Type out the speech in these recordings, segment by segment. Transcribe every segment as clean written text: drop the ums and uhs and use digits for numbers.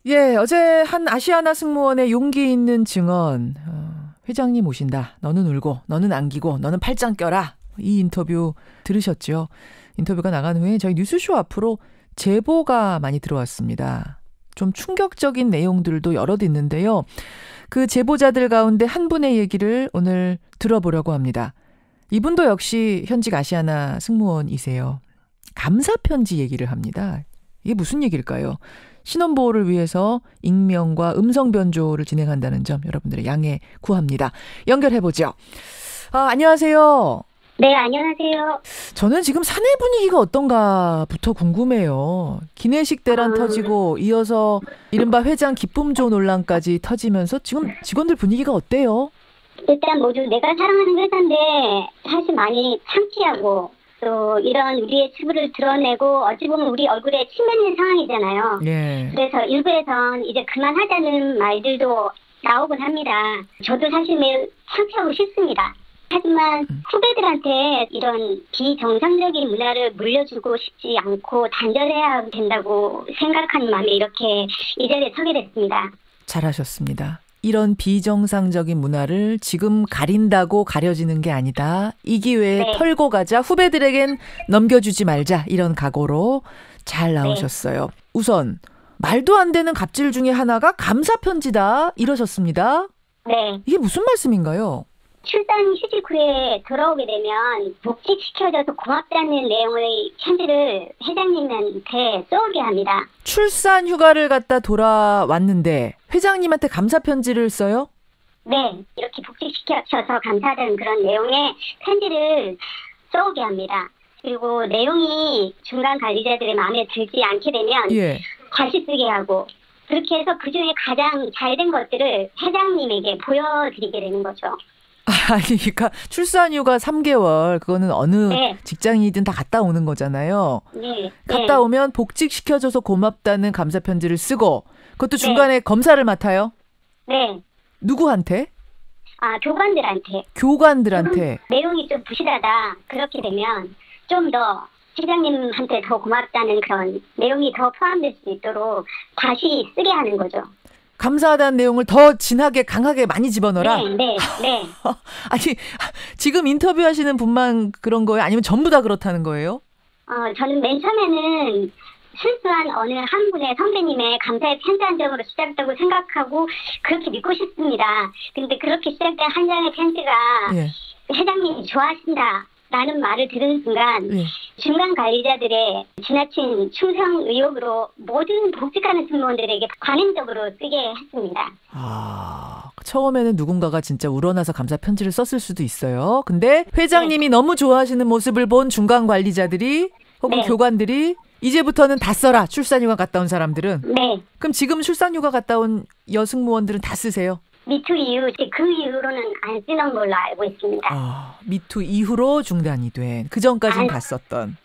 예, 어제 한 아시아나 승무원의 용기 있는 증언. 회장님 오신다. 너는 울고, 너는 안기고, 너는 팔짱 껴라. 이 인터뷰 들으셨죠? 인터뷰가 나간 후에 저희 뉴스쇼 앞으로 제보가 많이 들어왔습니다. 좀 충격적인 내용들도 여럿 있는데요. 그 제보자들 가운데 한 분의 얘기를 오늘 들어보려고 합니다. 이분도 역시 현직 아시아나 승무원이세요. 감사편지 얘기를 합니다. 이게 무슨 얘기일까요? 신원보호를 위해서 익명과 음성 변조를 진행한다는 점 여러분들의 양해 구합니다. 연결해보죠. 안녕하세요. 네, 안녕하세요. 저는 지금 사내 분위기가 어떤가부터 궁금해요. 기내식 대란 터지고 이어서 이른바 회장 기쁨조 논란까지 터지면서 지금 직원들 분위기가 어때요? 일단 모두 내가 사랑하는 회사인데 사실 많이 창피하고 또 이런 우리의 치부를 드러내고 어찌 보면 우리 얼굴에 침 뱉는 상황이잖아요. 예. 그래서 일부에선 이제 그만하자는 말들도 나오곤 합니다. 저도 사실 매우 창피하고 싫습니다. 하지만 후배들한테 이런 비정상적인 문화를 물려주고 싶지 않고 단절해야 된다고 생각하는 마음에 이렇게 이 자리에 서게 됐습니다. 잘하셨습니다. 이런 비정상적인 문화를 지금 가린다고 가려지는 게 아니다. 이 기회에 네. 털고 가자. 후배들에겐 넘겨주지 말자. 이런 각오로 잘 나오셨어요. 네. 우선 말도 안 되는 갑질 중에 하나가 감사편지다. 이러셨습니다. 네. 이게 무슨 말씀인가요? 출산 휴직 후에 돌아오게 되면 복직시켜줘서 고맙다는 내용의 편지를 회장님한테 써오게 합니다. 출산 휴가를 갔다 돌아왔는데 회장님한테 감사편지를 써요? 네, 이렇게 복직시켜줘서 감사하다는 그런 내용의 편지를 써오게 합니다. 그리고 내용이 중간 관리자들의 마음에 들지 않게 되면 예. 다시 쓰게 하고 그렇게 해서 그중에 가장 잘된 것들을 회장님에게 보여드리게 되는 거죠. 아니, 그러니까 출산휴가 3개월 그거는 어느 네. 직장이든 다 갔다 오는 거잖아요. 네. 갔다 네. 오면 복직시켜줘서 고맙다는 감사편지를 쓰고 그것도 중간에 검사를 맡아요? 네. 누구한테? 교관들한테. 교관들한테. 내용이 좀 부실하다. 그렇게 되면 좀 더 회장님한테 더 고맙다는 그런 내용이 더 포함될 수 있도록 다시 쓰게 하는 거죠. 감사하다는 내용을 더 진하게 강하게 많이 집어넣어라? 네. 아니 지금 인터뷰하시는 분만 그런 거예요? 아니면 전부 다 그렇다는 거예요? 저는 맨 처음에는 순수한 어느 한 분의 선배님의 감사의 편지 한 장으로 시작했다고 생각하고 그렇게 믿고 싶습니다. 근데 그렇게 시작된 한 장의 편지가 예. 회장님이 좋아하신다 라는 말을 들은 순간 예. 중간 관리자들의 지나친 충성 의혹으로 모든 복직하는 승무원들에게 관행적으로 쓰게 했습니다. 처음에는 누군가가 진짜 우러나서 감사 편지를 썼을 수도 있어요. 근데 회장님이 너무 좋아하시는 모습을 본 중간 관리자들이 혹은 교관들이 이제부터는 다 써라. 출산휴가 갔다 온 사람들은. 네. 그럼 지금 출산휴가 갔다 온 여승무원들은 다 쓰세요? 미투 이후 그 이후로는 안 쓰는 걸로 알고 있습니다. 미투 이후로 중단이 된. 그 전까지는 다 썼던.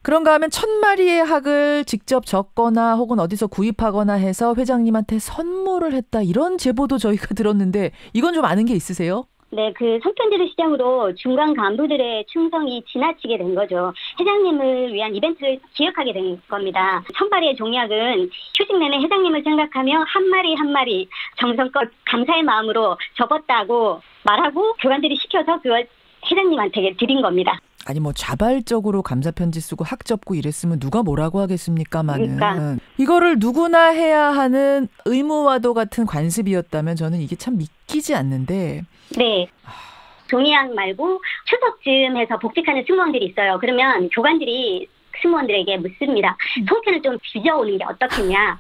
그런가 하면 1000마리의 학을 직접 적거나 혹은 어디서 구입하거나 해서 회장님한테 선물을 했다. 이런 제보도 저희가 들었는데 이건 좀 아는 게 있으세요? 네, 그 손편지를 시작으로 중간 간부들의 충성이 지나치게 된 거죠. 회장님을 위한 이벤트를 기획하게 된 겁니다. 1000마리의 종약은 휴직 내내 회장님을 생각하며 한 마리 한 마리 정성껏 감사의 마음으로 접었다고 말하고 교관들이 시켜서 그걸 회장님한테 드린 겁니다. 아니 뭐 자발적으로 감사편지 쓰고 학 접고 이랬으면 누가 뭐라고 하겠습니까마는 그러니까. 이거를 누구나 해야 하는 의무와도 같은 관습이었다면 저는 이게 참 믿기지 않는데. 네. 종이학 말고 추석쯤 해서 복직하는 승무원들이 있어요. 그러면 교관들이 승무원들에게 묻습니다. 송편을 좀 빚어오는 게 어떻겠냐.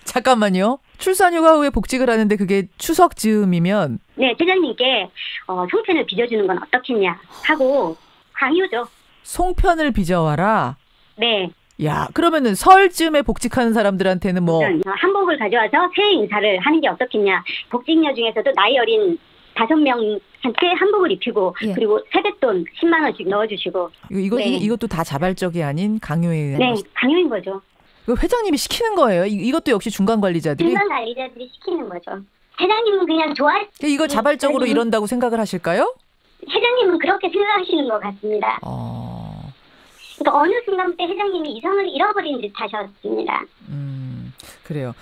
잠깐만요. 출산휴가 후에 복직을 하는데 그게 추석 즈음이면 네, 회장님께 송편을 빚어주는 건 어떻겠냐 하고 강요죠. 송편을 빚어와라? 네. 야, 그러면은 설쯤에 복직하는 사람들한테는 뭐 한복을 가져와서 새해 인사를 하는 게 어떻겠냐. 복직녀 중에서도 나이 어린 5명한테 한복을 입히고 그리고 세뱃돈 10만 원씩 넣어주시고. 이것도 다 자발적이 아닌 강요에 의한 네, 강요인 거죠. 이거 회장님이 시키는 거예요? 이것도 역시 중간 관리자들이? 중간 관리자들이 시키는 거죠. 회장님은 그냥 이거 자발적으로 이런다고 생각을 하실까요? 회장님은 그렇게 생각하시는 것 같습니다. 그러니까 어느 순간부터 회장님이 이성을 잃어버린 듯 하셨습니다. 그래요.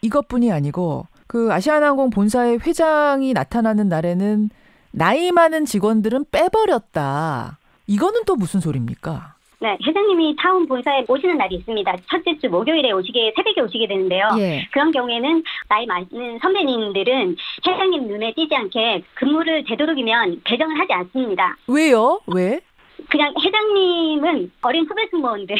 이것뿐이 아니고 그 아시아나항공 본사의 회장이 나타나는 날에는 나이 많은 직원들은 빼버렸다. 이거는 또 무슨 소리입니까? 네, 회장님이 타운 본사에 오시는 날이 있습니다. 첫째 주 목요일에 새벽에 오시게 되는데요. 예. 그런 경우에는 나이 많은 선배님들은 회장님 눈에 띄지 않게 근무를 되도록이면 배정을 하지 않습니다. 왜요? 왜? 그냥 회장님은 어린 후배 승무원들을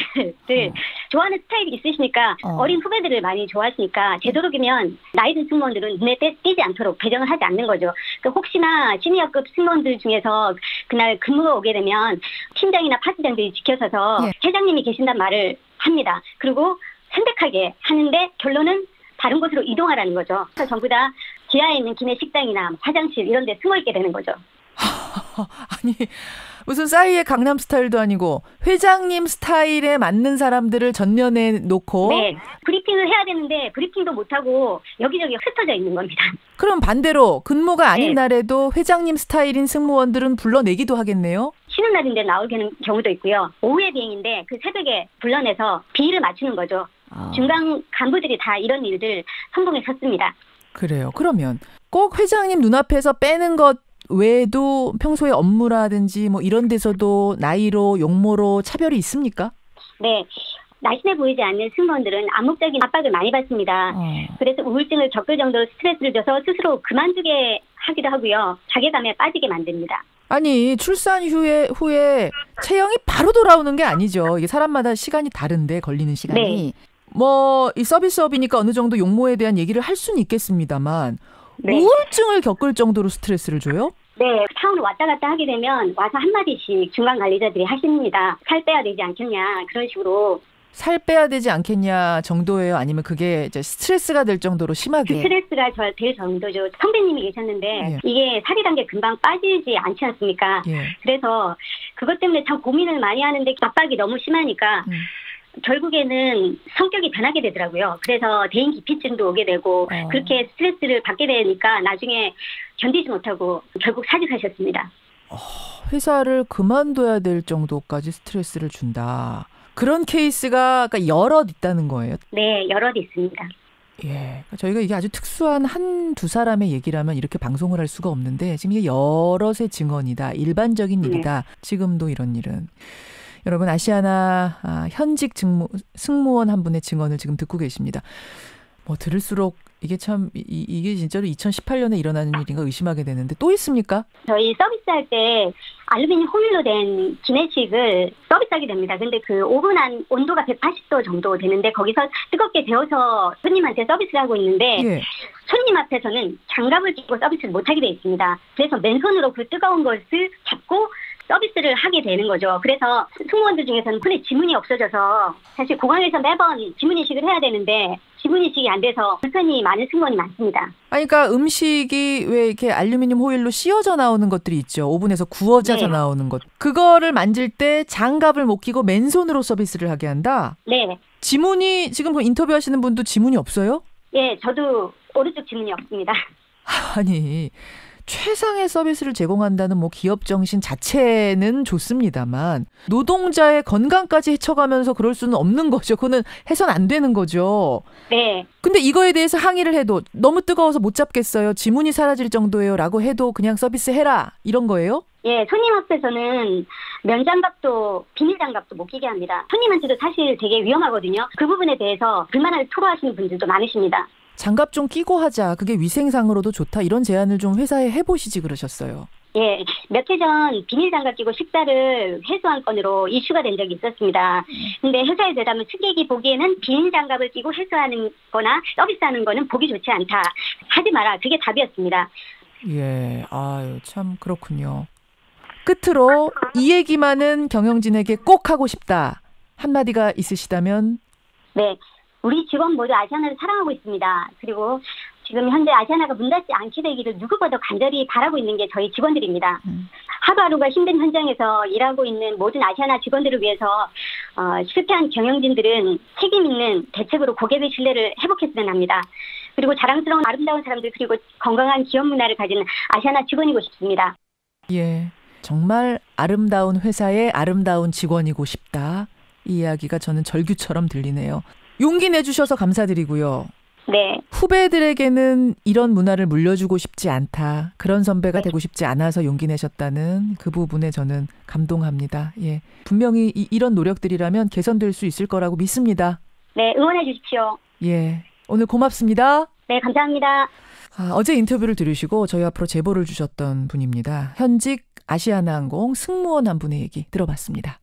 좋아하는 스타일이 있으시니까 어린 후배들을 많이 좋아하시니까 되도록이면 나이 든 승무원들은 눈에 띄지 않도록 배정을 하지 않는 거죠. 그러니까 혹시나 시니어급 승무원들 중에서 그날 근무가 오게 되면 팀장이나 파트장들이 지켜서서 예. 회장님이 계신단 말을 합니다. 그리고 선택하게 하는데 결론은 다른 곳으로 이동하라는 거죠. 그래서 전부 다 지하에 있는 기내식당이나 화장실 이런 데 숨어 있게 되는 거죠. 아니 무슨 싸이의 강남 스타일도 아니고 회장님 스타일에 맞는 사람들을 전면에 놓고 네, 브리핑을 해야 되는데 브리핑도 못하고 여기저기 흩어져 있는 겁니다. 그럼 반대로 근무가 아닌 네. 날에도 회장님 스타일인 승무원들은 불러내기도 하겠네요. 쉬는 날인데 나올 경우도 있고요. 오후에 비행인데 그 새벽에 불러내서 비위를 맞추는 거죠. 중간 간부들이 다 이런 일들 성공에 섰습니다. 그래요. 그러면 꼭 회장님 눈앞에서 빼는 것 외에도 평소에 업무라든지 뭐 이런 데서도 나이로 용모로 차별이 있습니까? 네. 날씬해 보이지 않는 승무원들은 암묵적인 압박을 많이 받습니다. 그래서 우울증을 겪을 정도로 스트레스를 줘서 스스로 그만두게 하기도 하고요. 자괴감에 빠지게 만듭니다. 아니 출산 후에 체형이 바로 돌아오는 게 아니죠. 이게 사람마다 시간이 다른데 걸리는 시간이. 네. 뭐 이 서비스업이니까 어느 정도 용모에 대한 얘기를 할 수는 있겠습니다만 네. 우울증을 겪을 정도로 스트레스를 줘요? 네, 타운을 왔다 갔다 하게 되면 와서 한마디씩 중간 관리자들이 하십니다. 살 빼야 되지 않겠냐 그런 식으로. 살 빼야 되지 않겠냐 정도예요? 아니면 그게 이제 스트레스가 될 정도로 심하게? 스트레스가 될 정도죠. 선배님이 계셨는데 예. 이게 살이란 게 금방 빠지지 않지 않습니까? 예. 그래서 그것 때문에 참 고민을 많이 하는데 압박이 너무 심하니까 결국에는 성격이 변하게 되더라고요. 그래서 대인 기피증도 오게 되고 그렇게 스트레스를 받게 되니까 나중에 견디지 못하고 결국 사직하셨습니다. 회사를 그만둬야 될 정도까지 스트레스를 준다. 그런 케이스가 그러니까 여럿 있다는 거예요. 네, 여럿 있습니다. 예, 저희가 이게 아주 특수한 한두 사람의 얘기라면 이렇게 방송을 할 수가 없는데 지금 이게 여럿의 증언이다. 일반적인 일이다. 지금도 이런 일은. 여러분 아시아나 현직 승무원 한 분의 증언을 지금 듣고 계십니다. 뭐 들을수록 이게 참 이게 진짜로 2018년에 일어나는 일인가 의심하게 되는데 또 있습니까? 저희 서비스할 때 알루미늄 호일로 된 기내식을 서비스하게 됩니다. 근데 그 오븐 안 온도가 180도 정도 되는데 거기서 뜨겁게 데워서 손님한테 서비스를 하고 있는데 예. 손님 앞에서는 장갑을 끼고 서비스를 못하게 돼 있습니다. 그래서 맨손으로 그 뜨거운 것을 잡고 서비스를 하게 되는 거죠. 그래서 승무원들 중에서는 손에 지문이 없어져서 사실 공항에서 매번 지문인식을 해야 되는데 지문인식이 안 돼서 불편이 많은 승무원이 많습니다. 아니, 그러니까 음식이 왜 이렇게 알루미늄 호일로 씌워져 나오는 것들이 있죠. 오븐에서 구워져서 네. 나오는 것. 그거를 만질 때 장갑을 못 끼고 맨손으로 서비스를 하게 한다? 네. 지문이 지금 뭐 인터뷰하시는 분도 지문이 없어요? 예, 저도 오른쪽 지문이 없습니다. 아니, 최상의 서비스를 제공한다는 뭐 기업 정신 자체는 좋습니다만 노동자의 건강까지 해쳐가면서 그럴 수는 없는 거죠. 그거는 해서는 안 되는 거죠. 네. 근데 이거에 대해서 항의를 해도 너무 뜨거워서 못 잡겠어요. 지문이 사라질 정도예요. 라고 해도 그냥 서비스 해라. 이런 거예요? 예, 손님 앞에서는 면장갑도 비닐장갑도 못 끼게 합니다. 손님한테도 사실 되게 위험하거든요. 그 부분에 대해서 불만을 토로하시는 분들도 많으십니다. 장갑 좀 끼고 하자. 그게 위생상으로도 좋다. 이런 제안을 좀 회사에 해보시지 그러셨어요. 예, 몇 해 전 비닐장갑 끼고 식사를 해소한 건으로 이슈가 된 적이 있었습니다. 근데 회사의 대답은 승객이 보기에는 비닐장갑을 끼고 해소하는 거나 서비스하는 거는 보기 좋지 않다. 하지 마라. 그게 답이었습니다. 예, 아유, 참 그렇군요. 끝으로 이 얘기만은 경영진에게 꼭 하고 싶다. 한마디가 있으시다면? 네, 우리 직원 모두 아시아나를 사랑하고 있습니다. 그리고 지금 현재 아시아나가 문 닫지 않게 되기를 누구보다 간절히 바라고 있는 게 저희 직원들입니다. 하루하루가 힘든 현장에서 일하고 있는 모든 아시아나 직원들을 위해서 실패한 경영진들은 책임 있는 대책으로 고객의 신뢰를 회복했으면 합니다. 그리고 자랑스러운 아름다운 사람들 그리고 건강한 기업 문화를 가진 아시아나 직원이고 싶습니다. 예, 정말 아름다운 회사의 아름다운 직원이고 싶다. 이 이야기가 저는 절규처럼 들리네요. 용기 내주셔서 감사드리고요. 네. 후배들에게는 이런 문화를 물려주고 싶지 않다. 그런 선배가 되고 싶지 않아서 용기 내셨다는 그 부분에 저는 감동합니다. 예, 분명히 이런 노력들이라면 개선될 수 있을 거라고 믿습니다. 네, 응원해 주십시오. 예, 오늘 고맙습니다. 네, 감사합니다. 어제 인터뷰를 들으시고 저희 앞으로 제보를 주셨던 분입니다. 현직 아시아나항공 승무원 한 분의 얘기 들어봤습니다.